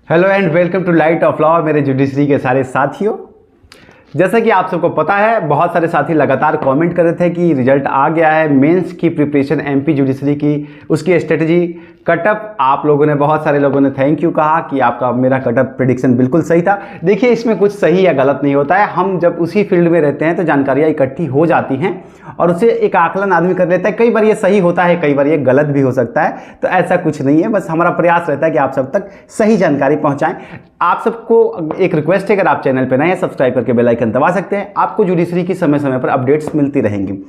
Hello and welcome to light of law मेरे judiciary के सारे साथियों। जैसा कि आप सबको पता है, बहुत सारे साथी लगातार कमेंट कर रहे थे कि रिजल्ट आ गया है मेंस की प्रिपरेशन एमपी जुडिशरी की, उसकी स्ट्रेटजी कटअप। आप लोगों ने, बहुत सारे लोगों ने थैंक यू कहा कि आपका मेरा कटअप प्रेडिक्शन बिल्कुल सही था। देखिए, इसमें कुछ सही या गलत नहीं होता है। हम जब उसी फील्ड में रहते हैं तो जानकारियाँ इकट्ठी हो जाती हैं और उसे एक आकलन आदमी कर लेता है। कई बार ये सही होता है, कई बार ये गलत भी हो सकता है, तो ऐसा कुछ नहीं है। बस हमारा प्रयास रहता है कि आप सब तक सही जानकारी पहुंचाएं। आप सबको एक रिक्वेस्ट है, अगर आप चैनल पर नए हैं सब्सक्राइब करके बेल आइकन दबा सकते हैं। आपको जुडिशरी की समय समय पर अपडेट्स मिलती रहेंगी।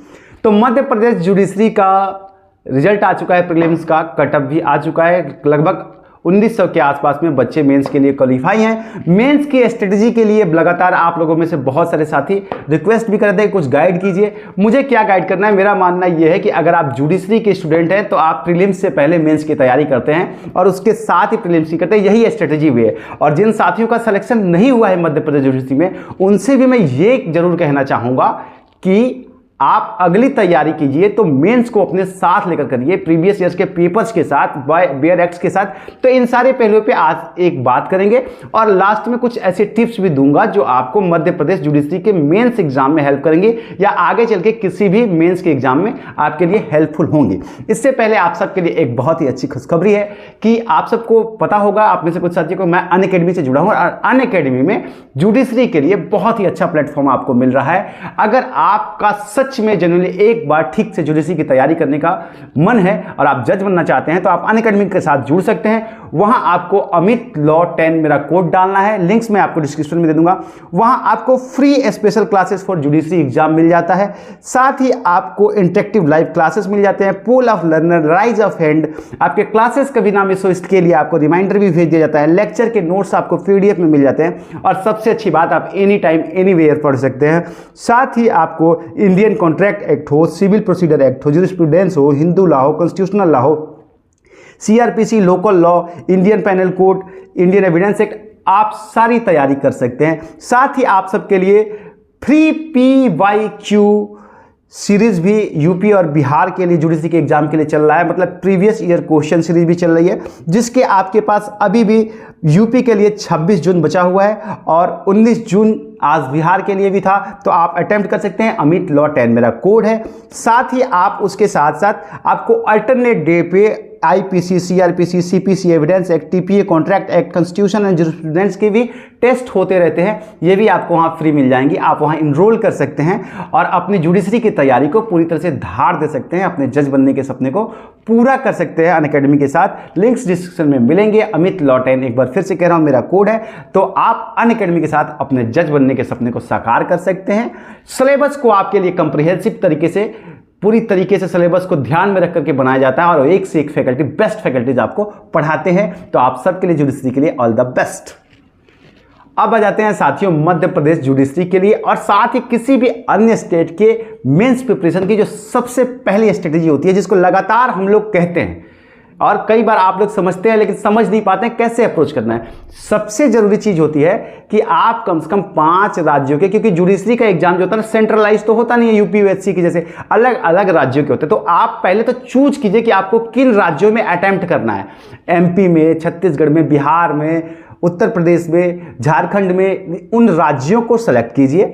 तो मध्य प्रदेश जुडिशरी का रिजल्ट आ चुका है, प्रीलिम्स का कटअप भी आ चुका है। लगभग 1900 के आसपास में बच्चे मेंस के लिए क्वालिफाई हैं। मेंस की स्ट्रेटजी के लिए लगातार आप लोगों में से बहुत सारे साथी रिक्वेस्ट भी करते हैं कुछ गाइड कीजिए। मुझे क्या गाइड करना है, मेरा मानना यह है कि अगर आप जुडिशरी के स्टूडेंट हैं तो आप प्रीलिम्स से पहले मेंस की तैयारी करते हैं और उसके साथ ही प्रीलिम्स की करते हैं, यही स्ट्रेटजी हुई है। और जिन साथियों का सिलेक्शन नहीं हुआ है मध्य प्रदेश जुडिशरी में, उनसे भी मैं ये जरूर कहना चाहूँगा कि आप अगली तैयारी कीजिए तो मेंस को अपने साथ लेकर करिए, प्रीवियस ईयर्स के पेपर्स के साथ, बेयर एक्ट्स के साथ। तो इन सारे पहलुओं पे आज एक बात करेंगे और लास्ट में कुछ ऐसे टिप्स भी दूंगा जो आपको मध्य प्रदेश जुडिशरी के मेंस एग्जाम में हेल्प करेंगे या आगे चल के किसी भी मेंस के एग्जाम में आपके लिए हेल्पफुल होंगी। इससे पहले आप सबके लिए एक बहुत ही अच्छी खुशखबरी है कि आप सबको पता होगा, आप में से कुछ साथियों को, मैं अनअकैडमी से जुड़ा हूँ और अनअकैडमी में जुडिशरी के लिए बहुत ही अच्छा प्लेटफॉर्म आपको मिल रहा है। अगर आपका सच में जनरली एक बार ठीक से जुडिशरी की तैयारी करने का मन है और आप जज बनना चाहते हैं तो आप अनअकैडमी के साथ जुड़ सकते हैं। वहां आपको अमित लॉ 10 मेरा कोड डालना है, लिंक्स मैं आपको डिस्क्रिप्शन में दे दूंगा। वहां आपको free special classes for judiciary exam मिल जाता है, साथ ही आपको इंटरेक्टिव लाइव क्लासेस मिल जाते हैं, poll of learner, raise of hand, आपके क्लासेस कभी ना मिस हो इसके लिए आपको रिमाइंडर भी भेज दिया जाता है, लेक्चर के नोट्स आपको पीडीएफ में मिल जाते हैं और सबसे अच्छी बात, आप एनी टाइम एनीवेयर पढ़ सकते हैं। साथ ही आपको इंडियन कॉन्ट्रैक्ट एक्ट हो, सिविल प्रोसीजर एक्ट हो, जूरिस्प्रूडेंस हो, हिंदू लॉ हो, कॉन्स्टिट्यूशनल लॉ हो, CrPC, local law, Indian penal code, Indian evidence act, आप सारी तैयारी कर सकते हैं। साथ ही आप सबके लिए फ्री PYQ सीरीज भी यूपी और बिहार के लिए जुडिशरी के एग्जाम के लिए चल रहा है, मतलब प्रीवियस ईयर क्वेश्चन सीरीज भी चल रही है, जिसके आपके पास अभी भी यूपी के लिए 26 जून बचा हुआ है और 19 जून आज बिहार के लिए भी था। तो आप अटेम्प्ट कर सकते हैं। अमित लॉ 10 मेरा कोड है। साथ ही आप उसके साथ साथ आपको अल्टरनेट डे पे IPC, CrPC, CPC, evidence act, TPA, contract act, constitution and jurisprudence के भी टेस्ट होते रहते हैं, ये भी आपको वहाँ फ्री मिल जाएंगी। आप वहाँ इनरोल कर सकते हैं और अपनी जुडिशरी की तैयारी को पूरी तरह से धार दे सकते हैं, अपने जज बनने के सपने को पूरा कर सकते हैं अनअकैडमी के साथ। लिंक्स डिस्क्रिप्शन में मिलेंगे। अमित लॉ 10 एक बार फिर से कह रहा हूँ मेरा कोड है, तो आप अनअकैडमी के साथ अपने जज बनने के सपने को साकार कर सकते हैं। सिलेबस को आपके लिए कंप्रिहेंसिव तरीके से, पूरी तरीके से सिलेबस को ध्यान में रख करके बनाया जाता है और एक से एक फैकल्टी, बेस्ट फैकल्टीज आपको पढ़ाते हैं। तो आप सबके लिए जुडिशरी के लिए ऑल द बेस्ट। अब आ जाते हैं साथियों मध्य प्रदेश जुडिशरी के लिए और साथ ही किसी भी अन्य स्टेट के मेंस प्रिपरेशन की जो सबसे पहली स्ट्रेटेजी होती है, जिसको लगातार हम लोग कहते हैं और कई बार आप लोग समझते हैं लेकिन समझ नहीं पाते हैं कैसे अप्रोच करना है। सबसे जरूरी चीज होती है कि आप कम से कम 5 राज्यों के, क्योंकि जुडिशरी का एग्जाम जो होता है ना सेंट्रलाइज तो होता नहीं है, यूपी यूएससी की जैसे अलग अलग राज्यों के होते हैं। तो आप पहले तो चूज कीजिए कि आपको किन राज्यों में अटेम्प्ट करना है। एमपी में, छत्तीसगढ़ में, बिहार में, उत्तर प्रदेश में, झारखंड में, उन राज्यों को सेलेक्ट कीजिए।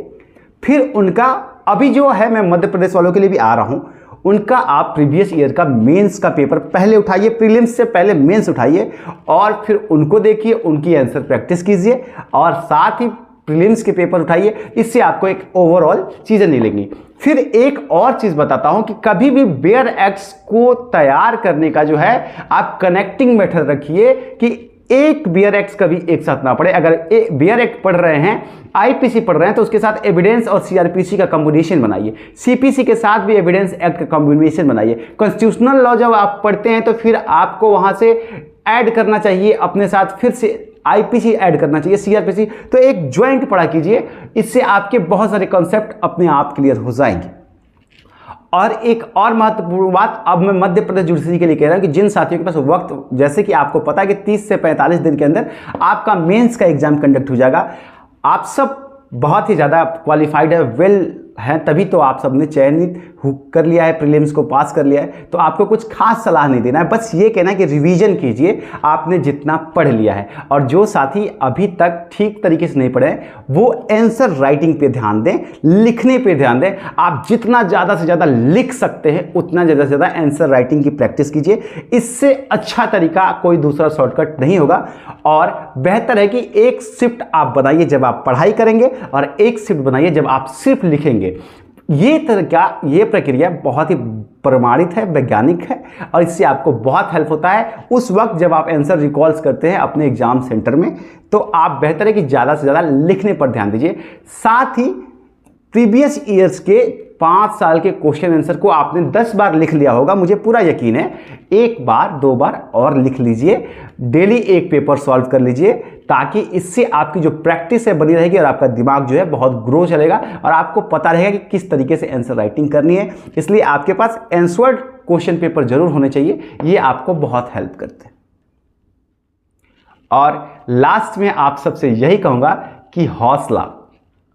फिर उनका, अभी जो है मैं मध्य प्रदेश वालों के लिए भी आ रहा हूं, उनका आप प्रीवियस ईयर का मेंस का पेपर पहले उठाइए, प्रीलिम्स से पहले मेंस उठाइए और फिर उनको देखिए, उनकी आंसर प्रैक्टिस कीजिए और साथ ही प्रीलिम्स के पेपर उठाइए। इससे आपको एक ओवरऑल चीजें मिलेंगी। फिर एक और चीज बताता हूं कि कभी भी बेयर एक्ट्स को तैयार करने का जो है, आप कनेक्टिंग मेथड रखिए कि एक बेयर एक्ट कभी एक साथ ना पढ़े। अगर बेयर एक्ट पढ़ रहे हैं, आईपीसी पढ़ रहे हैं, तो उसके साथ एविडेंस और सीआरपीसी का कॉम्बिनेशन बनाइए, सीपीसी के साथ भी एविडेंस एक्ट का कॉम्बिनेशन बनाइए। कॉन्स्टिट्यूशनल लॉ जब आप पढ़ते हैं तो फिर आपको वहां से ऐड करना चाहिए अपने साथ, फिर से आईपीसी ऐड करना चाहिए, सीआरपीसी। तो एक ज्वाइंट पढ़ा कीजिए, इससे आपके बहुत सारे कॉन्सेप्ट अपने आप क्लियर हो जाएंगे। और एक और महत्वपूर्ण बात, अब मैं मध्य प्रदेश जुडिशरी के लिए कह रहा हूं कि जिन साथियों के पास वक्त, जैसे कि आपको पता है कि 30 से 45 दिन के अंदर आपका मेंस का एग्जाम कंडक्ट हो जाएगा। आप सब बहुत ही ज़्यादा क्वालिफाइड है, वेल हैं, तभी तो आप सब ने चयनित कर लिया है, प्रीलिम्स को पास कर लिया है, तो आपको कुछ खास सलाह नहीं देना है, बस ये कहना है कि रिवीजन कीजिए आपने जितना पढ़ लिया है। और जो साथी अभी तक ठीक तरीके से नहीं पढ़े वो आंसर राइटिंग पे ध्यान दें, लिखने पे ध्यान दें। आप जितना ज़्यादा से ज़्यादा लिख सकते हैं उतना ज़्यादा से ज़्यादा आंसर राइटिंग की प्रैक्टिस कीजिए। इससे अच्छा तरीका कोई दूसरा शॉर्टकट नहीं होगा। और बेहतर है कि एक शिफ्ट आप बनाइए जब आप पढ़ाई करेंगे और एक शिफ्ट बनाइए जब आप सिर्फ लिखेंगे। ये तरीका, ये प्रक्रिया बहुत ही प्रमाणित है, वैज्ञानिक है, और इससे आपको बहुत हेल्प होता है उस वक्त जब आप आंसर रिकॉल्स करते हैं अपने एग्जाम सेंटर में। तो आप बेहतर है कि ज़्यादा से ज़्यादा लिखने पर ध्यान दीजिए। साथ ही प्रीवियस ईयर्स के 5 साल के क्वेश्चन आंसर को आपने 10 बार लिख लिया होगा, मुझे पूरा यकीन है। 1 बार 2 बार और लिख लीजिए, डेली एक पेपर सॉल्व कर लीजिए, ताकि इससे आपकी जो प्रैक्टिस है बनी रहेगी और आपका दिमाग जो है बहुत ग्रो चलेगा और आपको पता रहेगा कि किस तरीके से आंसर राइटिंग करनी है। इसलिए आपके पास आंसर्ड क्वेश्चन पेपर जरूर होने चाहिए, ये आपको बहुत हेल्प करते हैं। और लास्ट में आप सबसे यही कहूँगा कि हौसला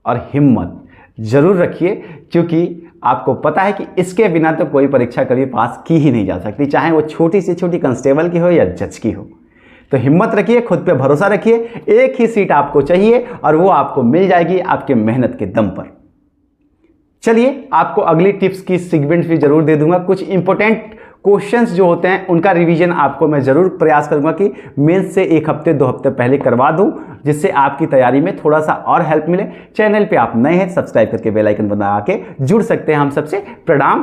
और हिम्मत जरूर रखिए, क्योंकि आपको पता है कि इसके बिना तो कोई परीक्षा कभी पास की ही नहीं जा सकती, चाहे वो छोटी से छोटी कांस्टेबल की हो या जज की हो। तो हिम्मत रखिए, खुद पे भरोसा रखिए, एक ही सीट आपको चाहिए और वो आपको मिल जाएगी आपके मेहनत के दम पर। चलिए, आपको अगली टिप्स की सीक्वेंस भी जरूर दे दूंगा। कुछ इंपॉर्टेंट क्वेश्चंस जो होते हैं उनका रिवीजन आपको मैं जरूर प्रयास करूंगा कि मेंस से 1 हफ्ते 2 हफ्ते पहले करवा दूं, जिससे आपकी तैयारी में थोड़ा सा और हेल्प मिले। चैनल पे आप नए हैं, सब्सक्राइब करके बेल आइकन बना के जुड़ सकते हैं हम सबसे। प्रणाम।